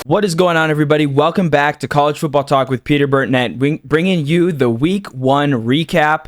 What is going on, everybody? Welcome back to College Football Talk with Peter Burtnett, bringing you the Week 1 recap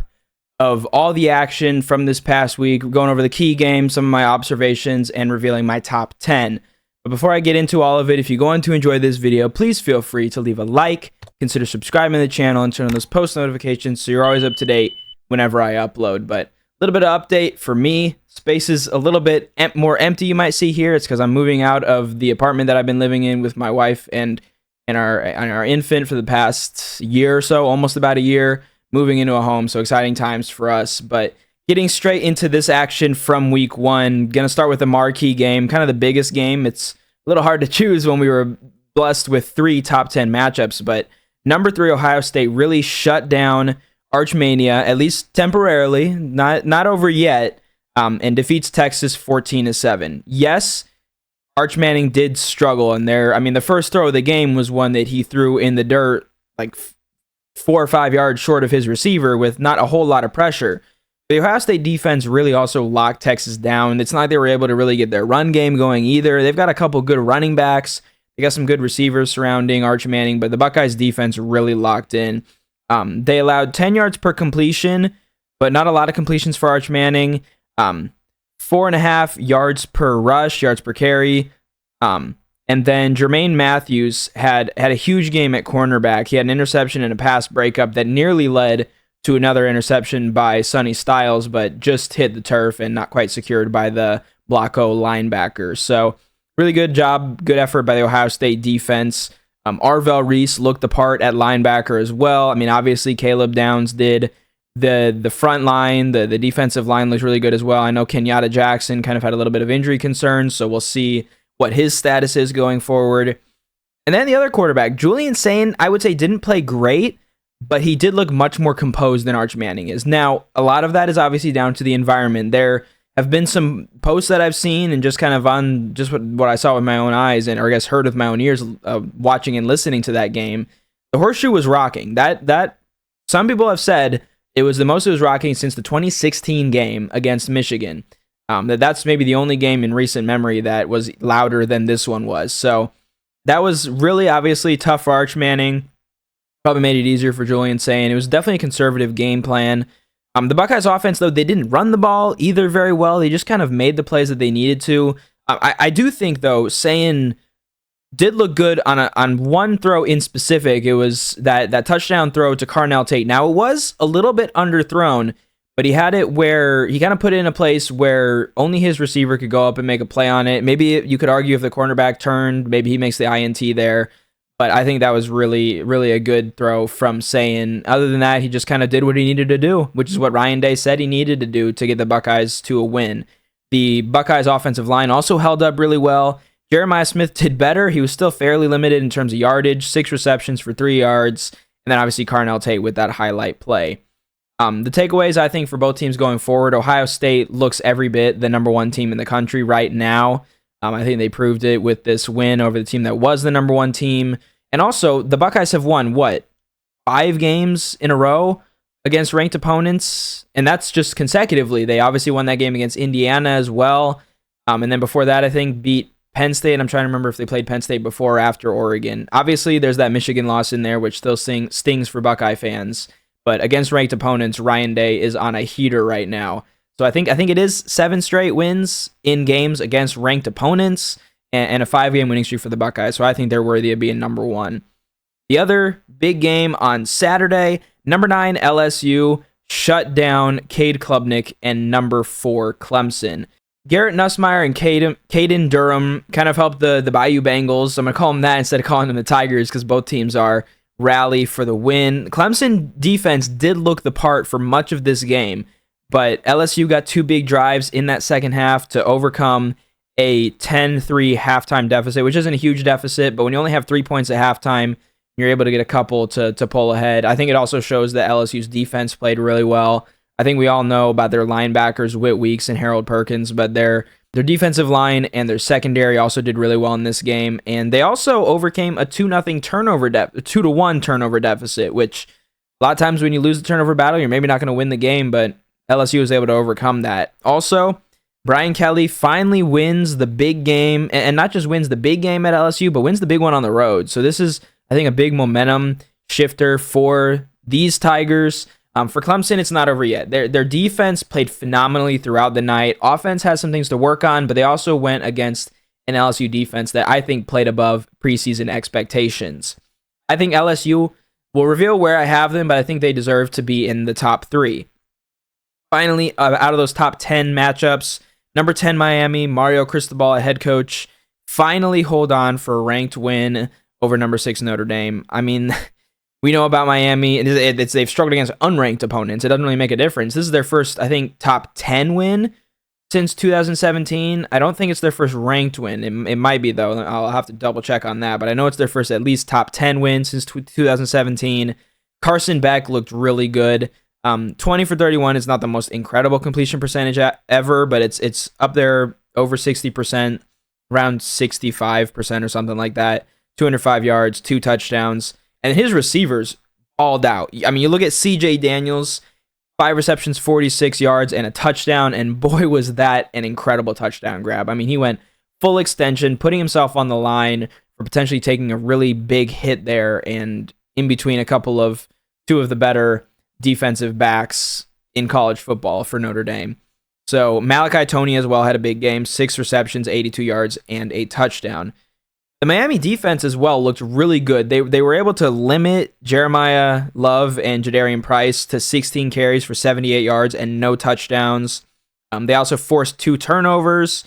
of all the action from this past week. We're going over the key games, some of my observations, and revealing my top 10. But before I get into all of it, if you're going to enjoy this video, please feel free to leave a like, consider subscribing to the channel, and turn on those post notifications so you're always up to date whenever I upload. But a little bit of update for me. Space is a little bit more empty, you might see here. It's because I'm moving out of the apartment that I've been living in with my wife and our infant for the past year or so, almost about a year, moving into a home. So exciting times for us. But getting straight into this action from week 1, going to start with the marquee game, kind of the biggest game. It's a little hard to choose when we were blessed with 3 top 10 matchups, but number 3 Ohio State really shut down Archmania, at least temporarily, not over yet. And defeats Texas 14-7. Yes, Arch Manning did struggle in there. I mean, the first throw of the game was one that he threw in the dirt, like 4 or 5 yards short of his receiver with not a whole lot of pressure. The Ohio State defense really also locked Texas down. It's not like they were able to really get their run game going either. They've got a couple good running backs. They got some good receivers surrounding Arch Manning, but the Buckeyes defense really locked in. They allowed 10 yards per completion, but not a lot of completions for Arch Manning. 4.5 yards per rush, yards per carry. And then Jermaine Matthews had a huge game at cornerback. He had an interception and a pass breakup that nearly led to another interception by Sonny Styles, but just hit the turf and not quite secured by the Blocko linebackers. So really good job, good effort by the Ohio State defense. Arvell Reese looked the part at linebacker as well. I mean, obviously Caleb Downs did. The front line, the defensive line looks really good as well. I know Kenyatta Jackson kind of had a little bit of injury concerns, so we'll see what his status is going forward. And then the other quarterback, Julian Sayin, I would say didn't play great, but he did look much more composed than Arch Manning is. Now, a lot of that is obviously down to the environment. There have been some posts that I've seen and just kind of on just what I saw with my own eyes and or I guess heard with my own ears watching and listening to that game. The horseshoe was rocking. That some people have said it was the most it was rocking since the 2016 game against Michigan. That's maybe the only game in recent memory that was louder than this one was. So that was really obviously tough for Arch Manning. Probably made it easier for Julian Sayin. It was definitely a conservative game plan. The Buckeyes offense, though, they didn't run the ball either very well. They just kind of made the plays that they needed to. I do think, though, Sayin did look good on one throw in specific. It was that touchdown throw to Carnell Tate. Now, it was a little bit underthrown, but he had it where he kind of put it in a place where only his receiver could go up and make a play on it. Maybe you could argue if the cornerback turned, maybe he makes the INT there. But I think that was really, really a good throw from Sayin. Other than that, he just kind of did what he needed to do, which is what Ryan Day said he needed to do to get the Buckeyes to a win. The Buckeyes offensive line also held up really well. Jeremiah Smith did better. He was still fairly limited in terms of yardage, 6 receptions for 3 yards, and then obviously Carnell Tate with that highlight play. The takeaways, I think, for both teams going forward, Ohio State looks every bit the number 1 team in the country right now. I think they proved it with this win over the team that was the number 1 team. And also, the Buckeyes have won, 5 games in a row against ranked opponents? And that's just consecutively. They obviously won that game against Indiana as well. And then before that, I think, beat Penn State. I'm trying to remember if they played Penn State before or after Oregon. Obviously, there's that Michigan loss in there, which still stings for Buckeye fans. But against ranked opponents, Ryan Day is on a heater right now. So I think it is 7 straight wins in games against ranked opponents and a 5-game winning streak for the Buckeyes. So I think they're worthy of being number 1. The other big game on Saturday, number 9 LSU shut down Cade Klubnik and number 4 Clemson. Garrett Nussmeier and Caden Durham kind of helped the Bayou Bengals. I'm going to call them that instead of calling them the Tigers because both teams are rally for the win. Clemson defense did look the part for much of this game, but LSU got 2 big drives in that second half to overcome a 10-3 halftime deficit, which isn't a huge deficit, but when you only have 3 points at halftime, you're able to get a couple to pull ahead. I think it also shows that LSU's defense played really well. I think we all know about their linebackers, Whit Weeks and Harold Perkins, but their defensive line and their secondary also did really well in this game, and they also overcame a 2-1 turnover deficit, which a lot of times when you lose the turnover battle, you're maybe not going to win the game, but LSU was able to overcome that. Also, Brian Kelly finally wins the big game, and not just wins the big game at LSU, but wins the big one on the road. So this is, I think, a big momentum shifter for these Tigers. For Clemson, it's not over yet. Their defense played phenomenally throughout the night. Offense has some things to work on, but they also went against an LSU defense that I think played above preseason expectations. I think LSU will reveal where I have them, but I think they deserve to be in the top 3. Finally, out of those top 10 matchups, number 10 Miami, Mario Cristobal, a head coach, finally hold on for a ranked win over number 6 Notre Dame. I mean, we know about Miami. They've struggled against unranked opponents. It doesn't really make a difference. This is their first, I think, top 10 win since 2017. I don't think it's their first ranked win. It might be, though. I'll have to double check on that. But I know it's their first at least top 10 win since 2017. Carson Beck looked really good. 20 for 31 is not the most incredible completion percentage ever, but it's up there over 60%, around 65% or something like that. 205 yards, 2 touchdowns. And his receivers balled out. I mean, you look at CJ Daniels, 5 receptions, 46 yards, and a touchdown, and boy, was that an incredible touchdown grab. I mean, he went full extension, putting himself on the line for potentially taking a really big hit there, and in between two of the better defensive backs in college football for Notre Dame. So Malachi Toney as well had a big game, 6 receptions, 82 yards, and a touchdown. The Miami defense as well looked really good. They were able to limit Jeremiah Love and Jadarian Price to 16 carries for 78 yards and no touchdowns. They also forced 2 turnovers.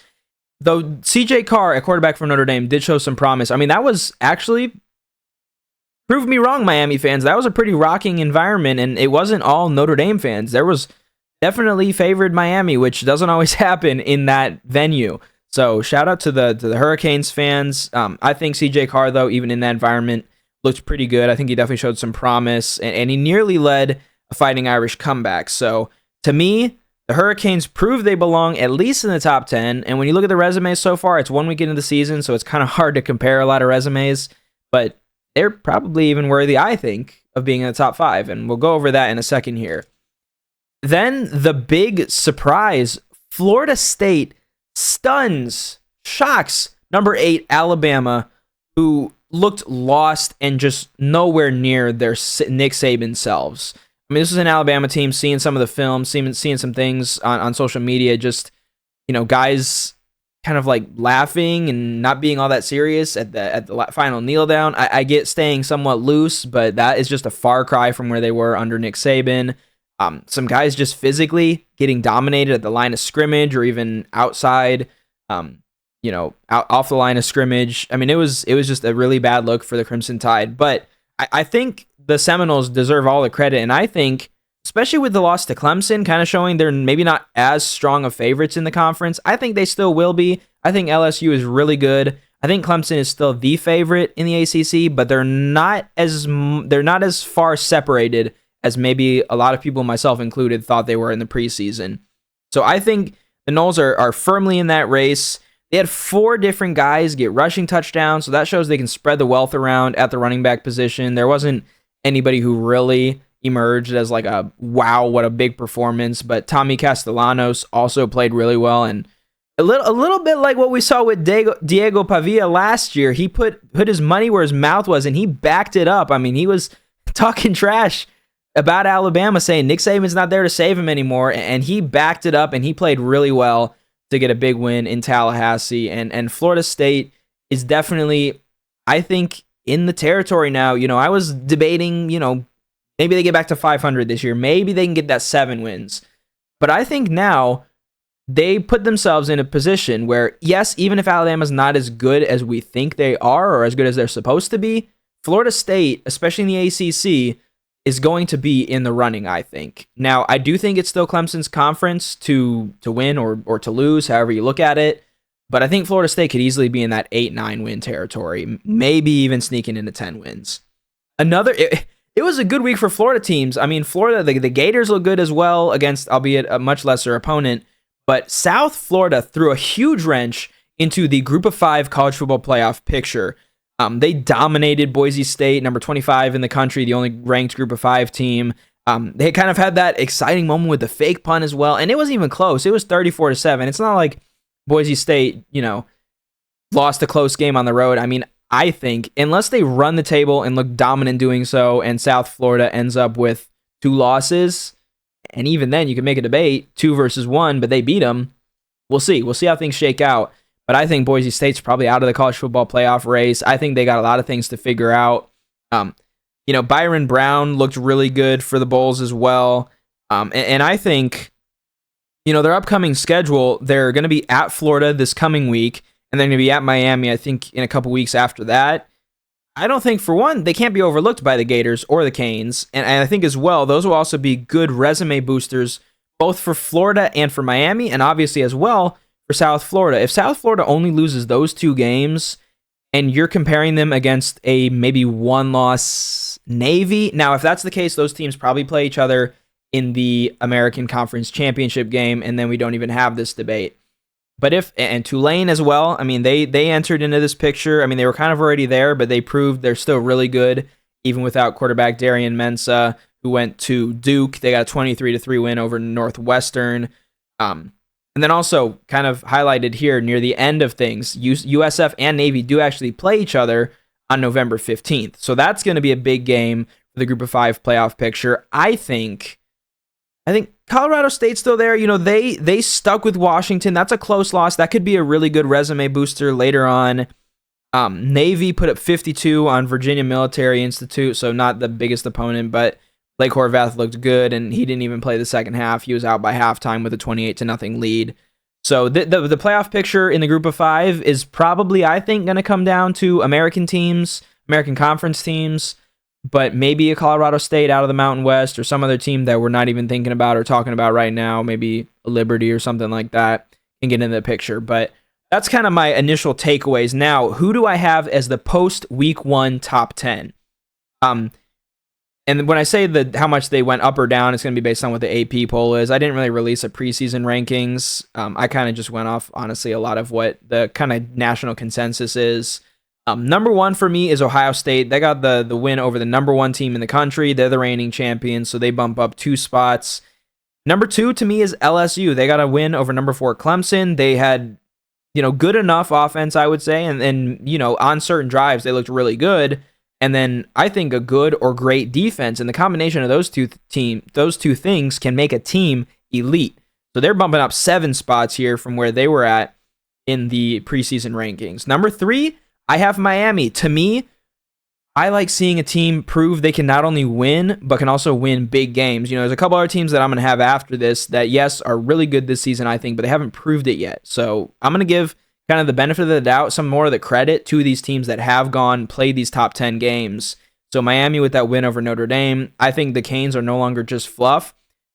Though CJ Carr, a quarterback from Notre Dame, did show some promise. I mean, that was actually, prove me wrong, Miami fans, that was a pretty rocking environment, and it wasn't all Notre Dame fans. There was definitely favored Miami, which doesn't always happen in that venue. So shout out to the Hurricanes fans. I think CJ Carr, though, even in that environment, looked pretty good. I think he definitely showed some promise, and he nearly led a Fighting Irish comeback. So to me, the Hurricanes prove they belong at least in the top 10. And when you look at the resumes so far, it's 1 week into the season, so it's kind of hard to compare a lot of resumes. But they're probably even worthy, I think, of being in the top 5. And we'll go over that in a second here. Then the big surprise, Florida State shocks number 8 Alabama, who looked lost and just nowhere near their Nick Saban selves. I mean, this is an Alabama team, seeing some of the film, seeing some things on social media, just, guys kind of like laughing and not being all that serious at the final kneel down. I get staying somewhat loose, but that is just a far cry from where they were under Nick Saban. Some guys just physically getting dominated at the line of scrimmage or even outside, off the line of scrimmage. I mean, it was just a really bad look for the Crimson Tide. But I think the Seminoles deserve all the credit, and I think, especially with the loss to Clemson, kind of showing they're maybe not as strong of favorites in the conference. I think they still will be. I think LSU is really good. I think Clemson is still the favorite in the ACC, but they're not as far separated as maybe a lot of people, myself included, thought they were in the preseason. So I think the Noles are firmly in that race. They had 4 different guys get rushing touchdowns, so that shows they can spread the wealth around at the running back position. There wasn't anybody who really emerged as like a wow, what a big performance, but Tommy Castellanos also played really well, and a little bit like what we saw with Diego Pavia last year. He put his money where his mouth was, and he backed it up. I mean, he was talking trash about Alabama, saying Nick Saban's not there to save him anymore, and he backed it up, and he played really well to get a big win in Tallahassee. And Florida State is definitely, I think, in the territory now. I was debating, maybe they get back to 500 this year. Maybe they can get that 7 wins. But I think now they put themselves in a position where, yes, even if Alabama's not as good as we think they are or as good as they're supposed to be, Florida State, especially in the ACC, is going to be in the running, I think. Now, I do think it's still Clemson's conference to win or to lose, however you look at it. But I think Florida State could easily be in that 8-9 win territory, maybe even sneaking into 10 wins. It was a good week for Florida teams. I mean, Florida, the Gators look good as well against, albeit a much lesser opponent. But South Florida threw a huge wrench into the Group of 5 college football playoff picture. They dominated Boise State, number 25 in the country, the only ranked Group of 5 team. They kind of had that exciting moment with the fake punt as well, and it wasn't even close. It was 34-7. It's not like Boise State, lost a close game on the road. I mean, I think unless they run the table and look dominant doing so, and South Florida ends up with 2 losses, and even then you can make a debate 2 versus 1, but they beat them. We'll see. We'll see how things shake out. But I think Boise State's probably out of the college football playoff race. I think they got a lot of things to figure out. Byron Brown looked really good for the Bulls as well. And I think, their upcoming schedule, they're going to be at Florida this coming week, and they're going to be at Miami, I think, in a couple weeks after that. I don't think, for one, they can't be overlooked by the Gators or the Canes. And I think as well, those will also be good resume boosters, both for Florida and for Miami, and obviously as well for South Florida. If South Florida only loses those 2 games, and you're comparing them against a maybe 1-loss Navy. Now, if that's the case, those teams probably play each other in the American Conference Championship game, and then we don't even have this debate. But and Tulane as well, I mean, they entered into this picture. I mean, they were kind of already there, but they proved they're still really good, even without quarterback Darian Mensah, who went to Duke. They got a 23-3 win over Northwestern. And then also kind of highlighted here near the end of things, USF and Navy do actually play each other on November 15th. So that's going to be a big game for the Group of 5 playoff picture. I think Colorado State's still there. They stuck with Washington. That's a close loss. That could be a really good resume booster later on. Navy put up 52 on Virginia Military Institute, so not the biggest opponent, but Blake Horvath looked good, and he didn't even play the second half. He was out by halftime with a 28-0 lead. So the playoff picture in the Group of 5 is probably, I think, going to come down to American teams, American Conference teams, but maybe a Colorado State out of the Mountain West or some other team that we're not even thinking about or talking about right now, maybe a Liberty or something like that, can get into the picture. But that's kind of my initial takeaways. Now, who do I have as the post-Week 1 top 10? And when I say how much they went up or down, it's going to be based on what the AP poll is. I didn't really release a preseason rankings. I kind of just went off, honestly, a lot of what the kind of national consensus is. Number 1 for me is Ohio State. They got the win over the number 1 team in the country. They're the reigning champions, so they bump up 2 spots. Number 2 to me is LSU. They got a win over number 4 Clemson. They had, good enough offense, I would say, and on certain drives, they looked really good. And then I think a good or great defense, and the combination of those two things can make a team elite. So they're bumping up 7 spots here from where they were at in the preseason rankings. Number 3, I have Miami. To me, I like seeing a team prove they can not only win, but can also win big games. There's a couple other teams that I'm going to have after this that, yes, are really good this season, I think, but they haven't proved it yet. So I'm going to give kind of the benefit of the doubt, some more of the credit to these teams that have played these top 10 games. So Miami with that win over Notre Dame. I think the Canes are no longer just fluff.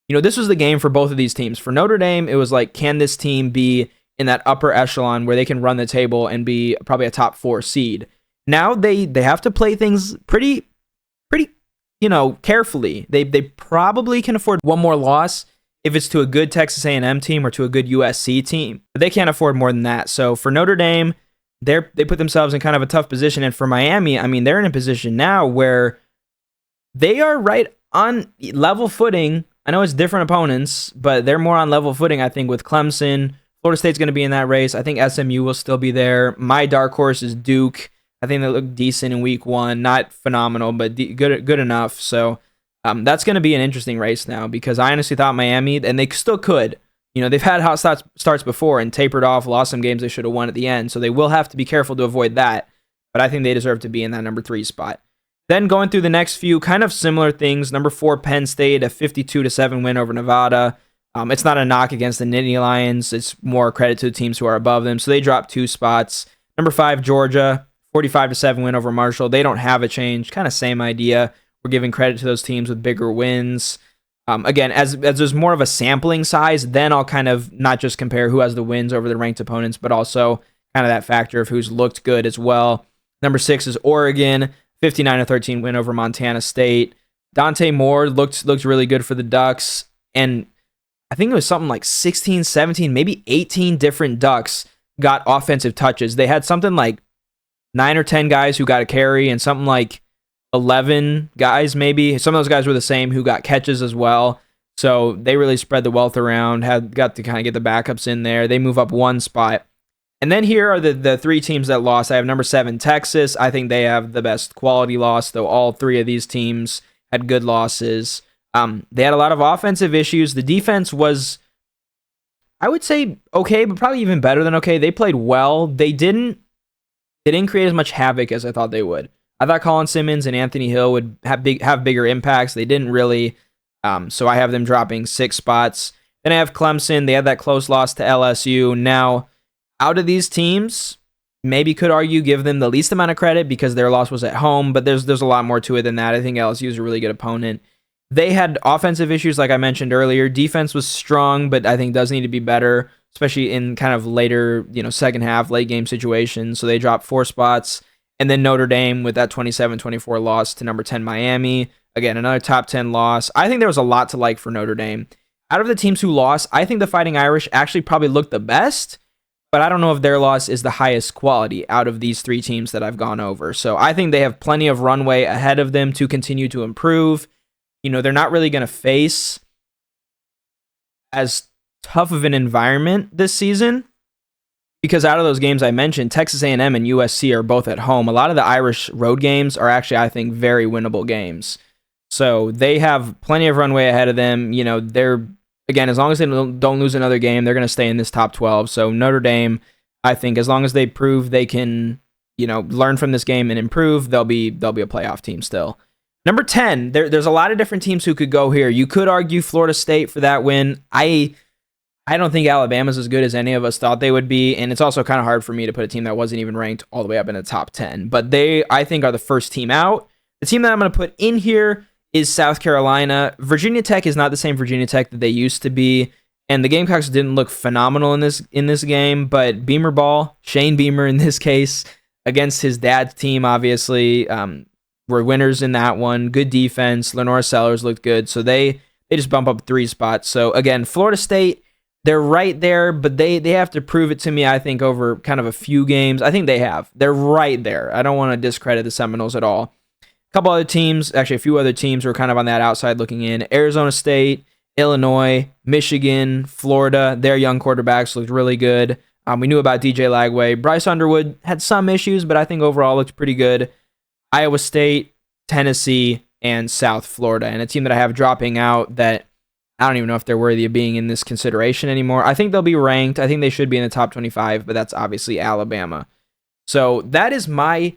This was the game for both of these teams. For Notre Dame, it was like, can this team be in that upper echelon where they can run the table and be probably a top 4 seed? Now they have to play things pretty carefully. They probably can afford one more loss if it's to a good Texas A&M team or to a good USC team, but they can't afford more than that. So for Notre Dame, they put themselves in kind of a tough position. And for Miami, I mean, they're in a position now where they are right on level footing. I know it's different opponents, but they're more on level footing, I think, with Clemson. Florida State's going to be in that race. I think SMU will still be there. My dark horse is Duke. I think they look decent in Week 1. Not phenomenal, but good enough. So that's going to be an interesting race now, because I honestly thought Miami, and they still could, they've had hot starts before and tapered off, lost some games they should have won at the end. So they will have to be careful to avoid that. But I think they deserve to be in that number 3 spot. Then going through the next few kind of similar things. Number 4, Penn State, a 52-7 win over Nevada. It's not a knock against the Nittany Lions. It's more credit to the teams who are above them. So they dropped 2 spots. Number 5, Georgia, 45-7 win over Marshall. They don't have a change. Kind of same idea. We're giving credit to those teams with bigger wins. Again, as there's more of a sampling size, then I'll kind of not just compare who has the wins over the ranked opponents, but also kind of that factor of who's looked good as well. Number 6 is Oregon, 59-13 win over Montana State. Dante Moore looked really good for the Ducks, and I think it was something like 16, 17, maybe 18 different Ducks got offensive touches. They had something like 9 or 10 guys who got a carry, and something like 11 guys, maybe. Some of those guys were the same who got catches as well. So they really spread the wealth around, got to kind of get the backups in there. They move up one spot. And then here are the three teams that lost. I have number 7, Texas. I think they have the best quality loss, though all three of these teams had good losses. They had a lot of offensive issues. The defense was, I would say, okay, but probably even better than okay. They played well. They didn't create as much havoc as I thought they would. I thought Colin Simmons and Anthony Hill would have bigger impacts. They didn't really. So I have them dropping 6 spots. Then I have Clemson. They had that close loss to LSU. Now, out of these teams, maybe could argue give them the least amount of credit because their loss was at home, but there's a lot more to it than that. I think LSU is a really good opponent. They had offensive issues, like I mentioned earlier. Defense was strong, but I think does need to be better, especially in kind of later, second half, late game situations. So they dropped 4 spots. And then Notre Dame with that 27-24 loss to number 10 Miami. Again, another top 10 loss. I think there was a lot to like for Notre Dame. Out of the teams who lost, I think the Fighting Irish actually probably looked the best, but I don't know if their loss is the highest quality out of these 3 teams that I've gone over. So I think they have plenty of runway ahead of them to continue to improve. They're not really going to face as tough of an environment this season because out of those games I mentioned, Texas A&M and USC are both at home. A lot of the Irish road games are actually, I think, very winnable games. So they have plenty of runway ahead of them. They're, again, as long as they don't lose another game, they're going to stay in this top 12. So Notre Dame, I think, as long as they prove they can, learn from this game and improve, they'll be a playoff team still. Number 10, there's a lot of different teams who could go here. You could argue Florida State for that win. I don't think Alabama's as good as any of us thought they would be, and it's also kind of hard for me to put a team that wasn't even ranked all the way up in the top 10. But they, I think, are the first team out. The team that I'm going to put in here is South Carolina. Virginia Tech is not the same Virginia Tech that they used to be, and the Gamecocks didn't look phenomenal in this game, but Beamer ball, Shane Beamer in this case, against his dad's team, obviously, were winners in that one. Good defense. Lenore Sellers looked good, so they just bump up 3 spots. So again, Florida State, they're right there, but they have to prove it to me, I think, over kind of a few games. I think they have. They're right there. I don't want to discredit the Seminoles at all. A couple other teams, actually a few other teams were kind of on that outside looking in. Arizona State, Illinois, Michigan, Florida, their young quarterbacks looked really good. We knew about DJ Lagway. Bryce Underwood had some issues, but I think overall looked pretty good. Iowa State, Tennessee, and South Florida. And a team that I have dropping out that I don't even know if they're worthy of being in this consideration anymore. I think they'll be ranked. I think they should be in the top 25, but that's obviously Alabama. So that is my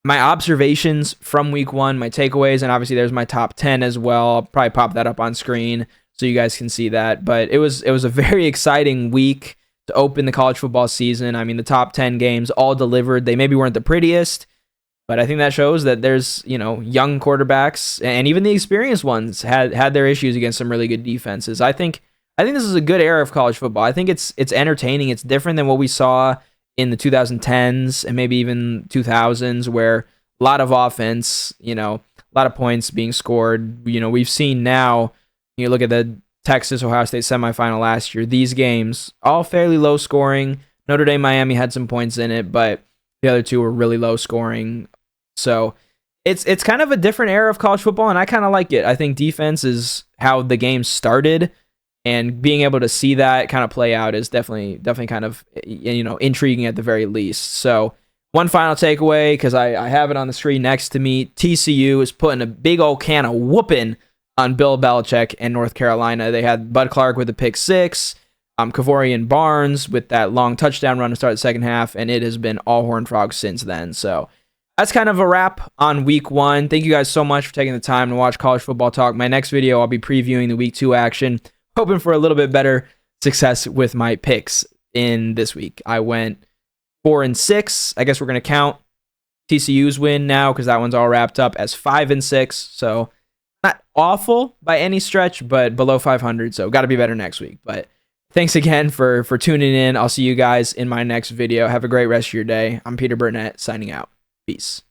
observations from week 1, my takeaways, and obviously there's my top 10 as well. I'll probably pop that up on screen so you guys can see that. But it was a very exciting week to open the college football season. I mean, the top 10 games all delivered. They maybe weren't the prettiest, but I think that shows that there's, young quarterbacks and even the experienced ones had their issues against some really good defenses. I think this is a good era of college football. I think it's entertaining. It's different than what we saw in the 2010s and maybe even 2000s, where a lot of offense, a lot of points being scored. We've seen now, you look at the Texas-Ohio State semifinal last year, these games, all fairly low scoring. Notre Dame, Miami had some points in it, but the other two were really low scoring. So it's kind of a different era of college football, and I kind of like it. I think defense is how the game started, and being able to see that kind of play out is definitely kind of intriguing at the very least. So one final takeaway, because I have it on the screen next to me, TCU is putting a big old can of whooping on Bill Belichick and North Carolina. They had Bud Clark with a pick 6, Kavorian Barnes with that long touchdown run to start the second half, and it has been all Horned Frogs since then. So that's kind of a wrap on week 1. Thank you guys so much for taking the time to watch College Football Talk. My next video, I'll be previewing the week 2 action, hoping for a little bit better success with my picks in this week. I went 4-6. I guess we're going to count TCU's win now because that one's all wrapped up as 5-6. So not awful by any stretch, but below 500. So got to be better next week. But thanks again for tuning in. I'll see you guys in my next video. Have a great rest of your day. I'm Peter Burnett signing out. Peace.